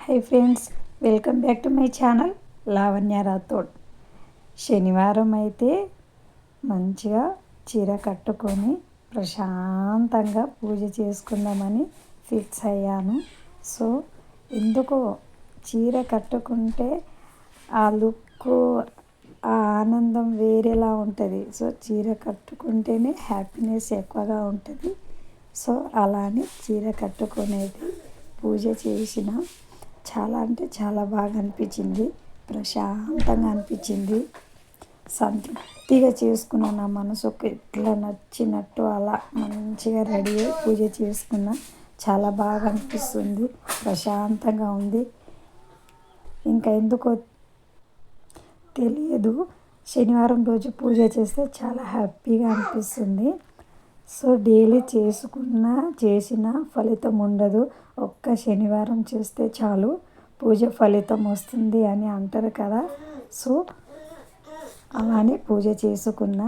Hi friends, welcome back to my channel Lavanya Rathod. శనివారం అయితే మంచిగా చీర కట్టుకొని ప్రశాంతంగా పూజ చేసుకుందామని ఫిక్స్ అయ్యాను. సో ఎందుకో చీర కట్టుకుంటే ఆ లుక్, ఆ ఆనందం వేరేలా ఉంటుంది. సో చీర కట్టుకుంటేనే హ్యాపీనెస్ ఎక్కువగా ఉంటుంది. సో అలానే చీర కట్టుకునేది పూజ చేసిన చాలా అంటే చాలా బాగా అనిపించింది, ప్రశాంతంగా అనిపించింది, సంతృప్తిగా చేసుకున్న నా మనసుకు ఇట్లా నచ్చినట్టు అలా మంచిగా రెడీ అయ్యి పూజ చేసుకున్న చాలా బాగా అనిపిస్తుంది, ప్రశాంతంగా ఉంది. ఇంకా ఎందుకో తెలియదు, శనివారం రోజు పూజ చేస్తే చాలా హ్యాపీగా అనిపిస్తుంది. సో డైలీ చేసిన ఫలితం ఉండదు, ఒక్క శనివారం చేస్తే చాలు పూజ ఫలితం వస్తుంది అని అంటారు కదా. సో అలానే పూజ చేసుకున్న.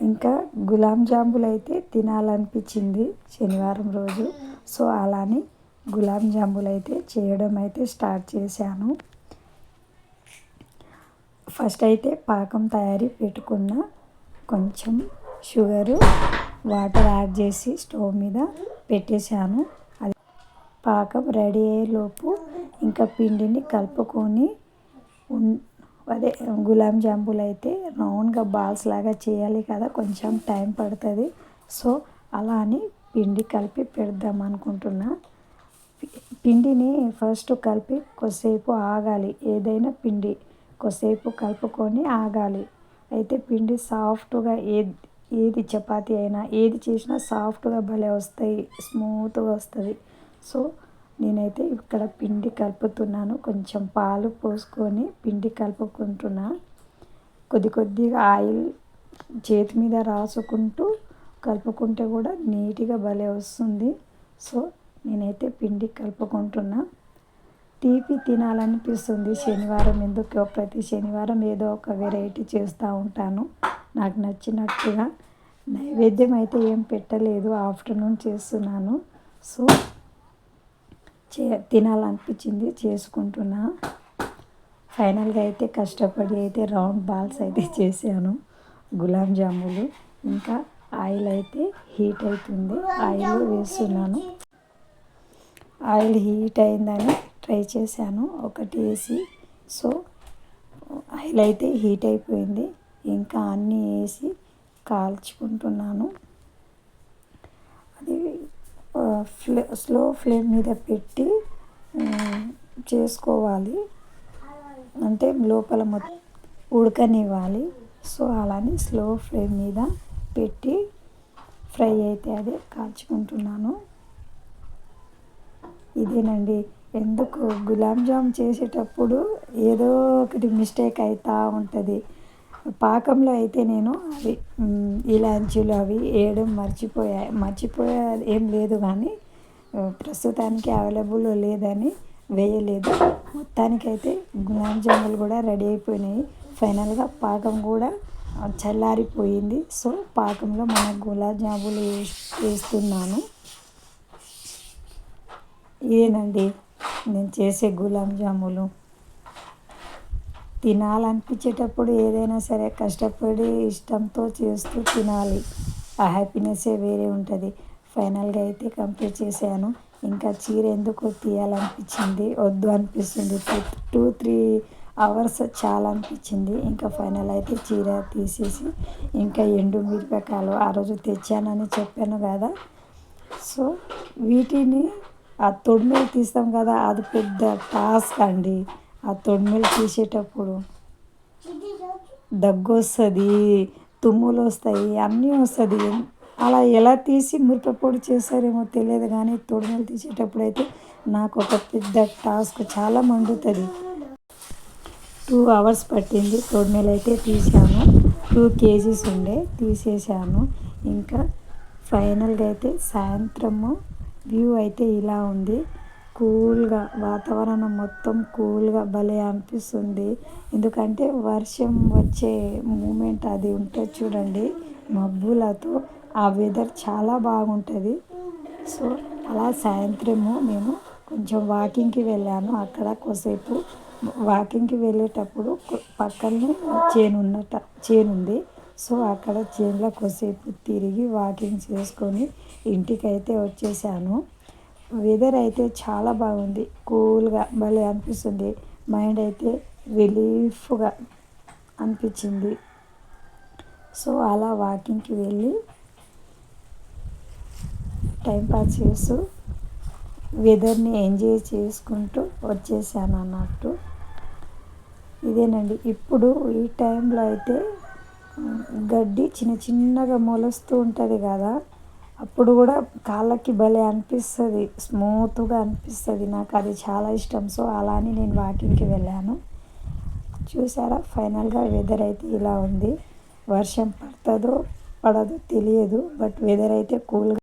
ఇంకా గులాబ్ జాములు అయితే తినాలనిపించింది శనివారం రోజు. సో అలానే గులాబ్ జాములు అయితే చేయడం అయితే స్టార్ట్ చేశాను. ఫస్ట్ అయితే పాకం తయారీ పెట్టుకున్న, కొంచెం షుగరు వాటర్ యాడ్ చేసి స్టవ్ మీద పెట్టేశాను. అది పాకం రెడీ అయ్యేలోపు ఇంకా పిండిని కలుపుకొని అదే గులాబ్ జాములు అయితే రౌండ్గా బాల్స్ లాగా చేయాలి కదా, కొంచెం టైం పడుతుంది. సో అలా అని పిండి కలిపి పెడదాం అనుకుంటున్నా. పిండిని ఫస్ట్ కలిపి కొద్దిసేపు ఆగాలి, ఏదైనా పిండి కొద్దిసేపు కలుపుకొని ఆగాలి. అయితే పిండి సాఫ్ట్గా ఏది చపాతీ అయినా ఏది చేసినా సాఫ్ట్గా భలే వస్తాయి, స్మూత్గా వస్తుంది. సో నేనైతే ఇక్కడ పిండి కలుపుతున్నాను, కొంచెం పాలు పోసుకొని పిండి కలుపుకుంటున్నా. కొద్దిగా ఆయిల్ చేతి మీద రాసుకుంటూ కలుపుకుంటే కూడా నీట్గా భలే వస్తుంది. సో నేనైతే పిండి కలుపుకుంటున్నా. తీపి తినాలనిపిస్తుంది శనివారం, ఎందుకో ప్రతి శనివారం ఏదో ఒక వెరైటీ చేస్తూ ఉంటాను నాకు నచ్చినట్టుగా. నైవేద్యం అయితే ఏం పెట్టలేదు, ఆఫ్టర్నూన్ చేస్తున్నాను. సో తినాలనిపించింది చేసుకుంటున్నా. ఫైనల్గా అయితే కష్టపడి అయితే రౌండ్ బాల్స్ అయితే చేశాను గులాబ్ జాములు. ఇంకా ఆయిల్ అయితే హీట్ అవుతుంది, ఆయిల్ వేస్తున్నాను. ఆయిల్ హీట్ అయిందని ట్రై చేశాను ఒకటి వేసి. సో ఆయిల్ అయితే హీట్ అయిపోయింది, ఇంకా అన్నీ వేసి కాల్చుకుంటున్నాను. అది స్లో ఫ్లేమ్ మీద పెట్టి చేసుకోవాలి, అంటే లోపల మొత్తం ఉడకనివ్వాలి. సో అలానే స్లో ఫ్లేమ్ మీద పెట్టి ఫ్రై అయితే అదే కాల్చుకుంటున్నాను. ఇదేనండి, ఎందుకు గులాబ్ జామ్ చేసేటప్పుడు ఏదో ఒకటి మిస్టేక్ అవుతూ ఉంటుంది. పాకంలో అయితే నేను అవి ఇలాంచీలు అవి వేయడం మర్చిపోయా ఏం లేదు, కానీ ప్రస్తుతానికి అవైలబుల్ లేదని వేయలేదు. మొత్తానికైతే గులాబ్ జాములు కూడా రెడీ అయిపోయినాయి. ఫైనల్గా పాకం కూడా చల్లారిపోయింది. సో పాకంలో మన గులాబ్ జాములు వేస్తున్నాను. ఇదేనండి నేను చేసే గులాబ్ జాములు. తినాలనిపించేటప్పుడు ఏదైనా సరే కష్టపడి ఇష్టంతో చేస్తూ తినాలి, ఆ హ్యాపీనెస్సే వేరే ఉంటుంది. ఫైనల్గా అయితే కంప్లీట్ చేశాను. ఇంకా చీర ఎందుకో తీయాలనిపించింది, వద్దు అనిపిస్తుంది. 2-3 అవర్స్ చాలా అనిపించింది. ఇంకా ఫైనల్ అయితే చీర తీసేసి, ఇంకా ఎండు మిరపకాయలు ఆ రోజు తెచ్చానని చెప్పాను కదా. సో వీటిని ఆ తొడిమెలు తీస్తాం కదా, అది పెద్ద టాస్క్ అండి. ఆ తొడిమెలు తీసేటప్పుడు దగ్గు వస్తుంది, తుమ్ములు వస్తాయి, అన్నీ వస్తుంది. అలా ఎలా తీసి మిరపపొడి చేస్తారేమో తెలియదు, కానీ తొడిమెలు తీసేటప్పుడు అయితే నాకు ఒక పెద్ద టాస్క్, చాలా మండుతుంది. 2 అవర్స్ పట్టింది తొడిమెలు అయితే తీసాను. 2 kgs ఉండే తీసేసాను. ఇంకా ఫైనల్గా అయితే సాయంత్రము వ్యూ అయితే ఇలా ఉంది. కూల్గా వాతావరణం మొత్తం కూల్గా భలే అనిపిస్తుంది. ఎందుకంటే వర్షం వచ్చే మూమెంట్ అది ఉంటుంది చూడండి, మబ్బులతో ఆ వెదర్ చాలా బాగుంటుంది. సో అలా సాయంత్రము మేము కొంచెం వాకింగ్కి వెళ్ళాను. అక్కడ కొద్దిసేపు వాకింగ్కి వెళ్ళేటప్పుడు పక్కనే చేను ఉంది. సో అక్కడ చేనులో కొద్దిసేపు తిరిగి వాకింగ్ చేసుకొని ఇంటికైతే వచ్చేసాను. వెదర్ అయితే చాలా బాగుంది, కూల్గా భలే అనిపిస్తుంది. మైండ్ అయితే రిలీఫ్గా అనిపించింది. సో అలా వాకింగ్కి వెళ్ళి టైంపాస్ చేస్తూ వెదర్ని ఎంజాయ్ చేసుకుంటూ వచ్చేసాను అన్నట్టు. ఇదేనండి. ఇప్పుడు ఈ టైంలో అయితే గడ్డి చిన్నగా మొలుస్తూ ఉంటుంది కదా, అప్పుడు కూడా కాళ్ళకి భలే అనిపిస్తుంది, స్మూత్గా అనిపిస్తుంది. నాకు అది చాలా ఇష్టం. సో అలా అని నేను వాకింగ్కి వెళ్ళాను. చూసారా, ఫైనల్గా వెదర్ అయితే ఇలా ఉంది. వర్షం పడుతుందో పడదో తెలియదు, బట్ వెదర్ అయితే కూల్గా